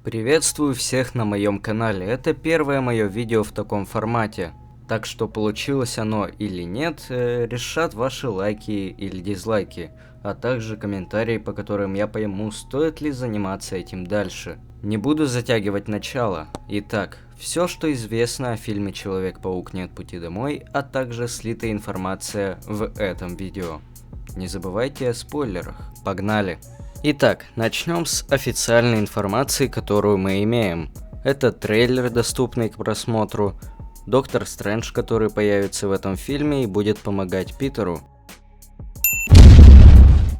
Приветствую всех на моем канале. Это первое мое видео в таком формате. Так что получилось оно или нет, решат ваши лайки или дизлайки, а также комментарии, по которым я пойму, стоит ли заниматься этим дальше. Не буду затягивать начало. Итак, все, что известно о фильме «Человек-паук. Нет пути домой», а также слитая информация в этом видео. Не забывайте о спойлерах. Погнали! Итак, начнем с официальной информации, которую мы имеем. Это трейлер, доступный к просмотру, Доктор Стрэндж, который появится в этом фильме и будет помогать Питеру.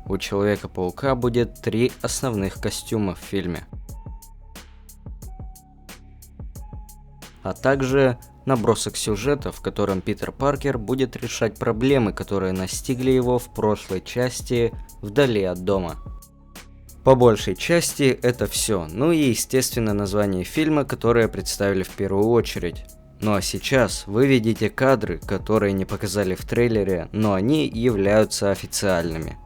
У Человека-паука будет 3 основных костюма в фильме. А также набросок сюжета, в котором Питер Паркер будет решать проблемы, которые настигли его в прошлой части «Вдали от дома». По большей части это все, ну и естественно название фильма, которое представили в первую очередь. Ну а сейчас вы видите кадры, которые не показали в трейлере, но они являются официальными.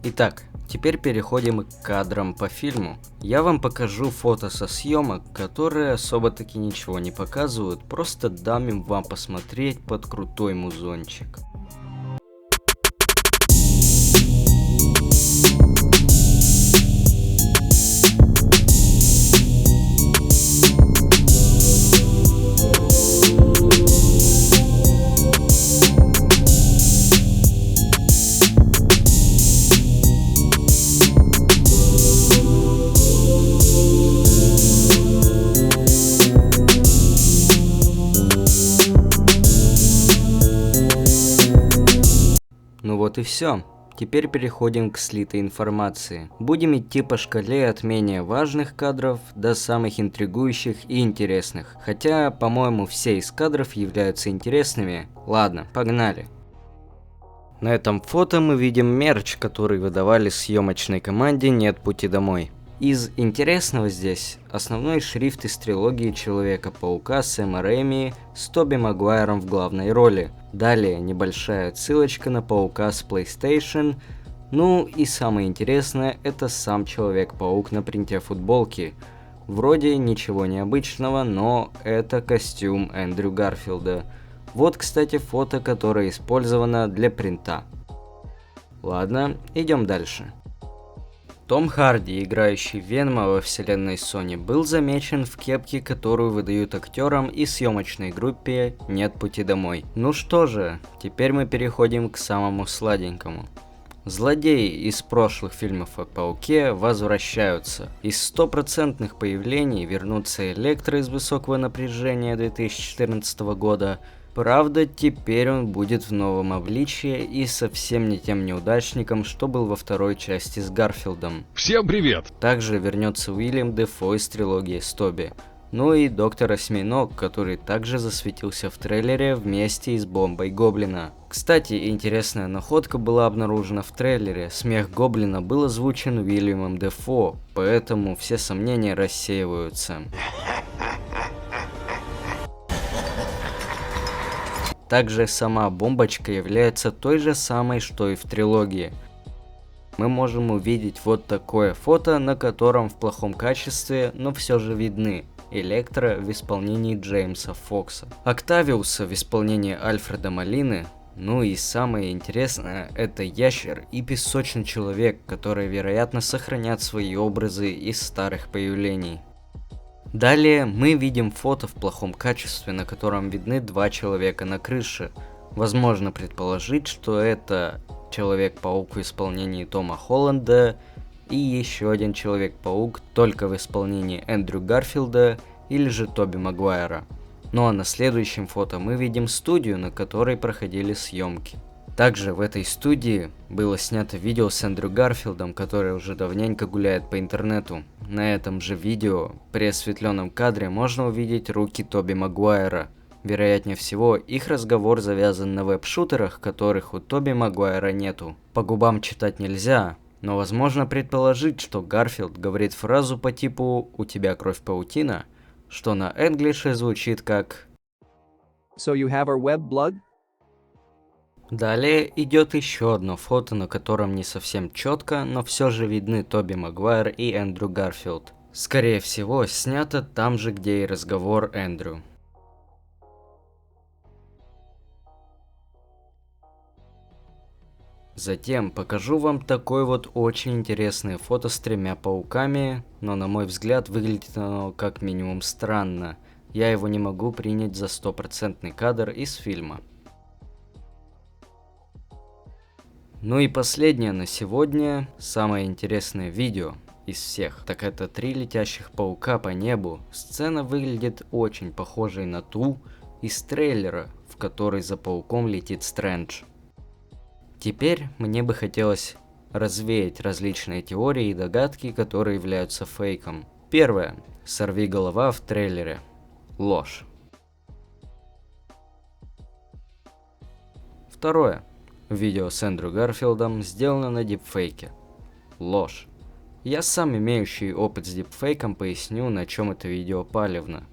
Итак, теперь переходим к кадрам по фильму. Я вам покажу фото со съемок, которые особо-таки ничего не показывают, просто дам им вам посмотреть под крутой музончик. Ну вот и все. Теперь переходим к слитой информации. Будем идти по шкале от менее важных кадров до самых интригующих и интересных. Хотя, по-моему, все из кадров являются интересными. Ладно, погнали. На этом фото мы видим мерч, который выдавали съемочной команде «Нет пути домой». Из интересного здесь основной шрифт из трилогии Человека-паука Сэма Рэйми с Тоби Магуайром в главной роли. Далее небольшая отсылочка на Паука с PlayStation. Ну и самое интересное, это сам Человек-паук на принте футболки. Вроде ничего необычного, но это костюм Эндрю Гарфилда. Вот, кстати, фото, которое использовано для принта. Ладно, идем дальше. Том Харди, играющий Венома во вселенной Sony, был замечен в кепке, которую выдают актерам и съемочной группе «Нет пути домой». Ну что же, теперь мы переходим к самому сладенькому. Злодеи из прошлых фильмов о Пауке возвращаются. Из стопроцентных появлений вернутся Электро из Высокого напряжения 2014 года. Правда, теперь он будет в новом обличии и совсем не тем неудачником, что был во второй части с Гарфилдом. Всем привет! Также вернется Уильям Дефо из трилогии с Тоби. Ну и Доктор Осьминог, который также засветился в трейлере вместе с Бомбой Гоблина. Кстати, интересная находка была обнаружена в трейлере. Смех Гоблина был озвучен Уильямом Дефо, поэтому все сомнения рассеиваются. Также сама бомбочка является той же самой, что и в трилогии. Мы можем увидеть вот такое фото, на котором в плохом качестве, но все же видны Электро в исполнении Джеймса Фокса, Октавиуса в исполнении Альфреда Молины, ну и самое интересное, это Ящер и Песочный Человек, которые, вероятно, сохранят свои образы из старых появлений. Далее мы видим фото в плохом качестве, на котором видны 2 человека на крыше. Возможно предположить, что это Человек-паук в исполнении Тома Холланда и еще один Человек-паук только в исполнении Эндрю Гарфилда или же Тоби Магуайра. Ну а на следующем фото мы видим студию, на которой проходили съемки. Также в этой студии было снято видео с Эндрю Гарфилдом, которое уже давненько гуляет по интернету. На этом же видео, при осветленном кадре, можно увидеть руки Тоби Магуайра. Вероятнее всего, их разговор завязан на веб-шутерах, которых у Тоби Магуайра нету. По губам читать нельзя, но возможно предположить, что Гарфилд говорит фразу по типу «У тебя кровь паутина», что на энглише звучит как So you have our web blood? Далее идет еще одно фото, на котором не совсем четко, но все же видны Тоби Магуайр и Эндрю Гарфилд. Скорее всего, снято там же, где и разговор Эндрю. Затем покажу вам такое вот очень интересное фото с 3 пауками, но на мой взгляд выглядит оно как минимум странно. Я его не могу принять за стопроцентный кадр из фильма. Ну и последнее на сегодня, самое интересное видео из всех, так это 3 летящих паука по небу. Сцена выглядит очень похожей на ту из трейлера, в которой за пауком летит Стрэндж. Теперь мне бы хотелось развеять различные теории и догадки, которые являются фейком. Первое. Сорвиголова в трейлере. Ложь. Второе. Видео с Эндрю Гарфилдом сделано на дипфейке. Ложь. Я сам, имеющий опыт с дипфейком, поясню, на чем это видео палевно.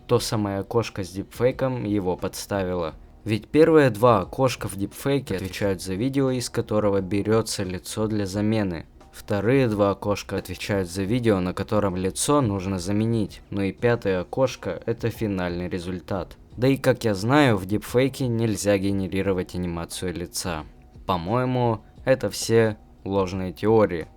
То самое окошко с дипфейком его подставило. Ведь первые 2 окошка в дипфейке отвечают за видео, из которого берется лицо для замены. Вторые 2 окошка отвечают за видео, на котором лицо нужно заменить. Ну и 5-е окошко — это финальный результат. Да и как я знаю, в дипфейке нельзя генерировать анимацию лица. По-моему, это все ложные теории.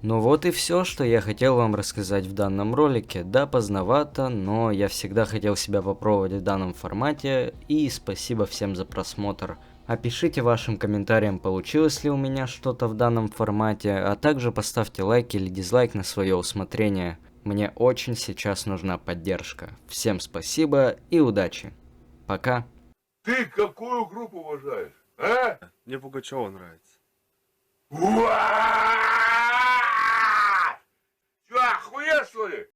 Ну вот и все, что я хотел вам рассказать в данном ролике. Да, поздновато, но я всегда хотел себя попробовать в данном формате, и спасибо всем за просмотр. Опишите вашим комментариям, получилось ли у меня что-то в данном формате, а также поставьте лайк или дизлайк на свое усмотрение. Мне очень сейчас нужна поддержка. Всем спасибо и удачи. Пока. Ты какую группу уважаешь, а? Мне Пугачева нравится. Уа! Чё, охуел, что ли?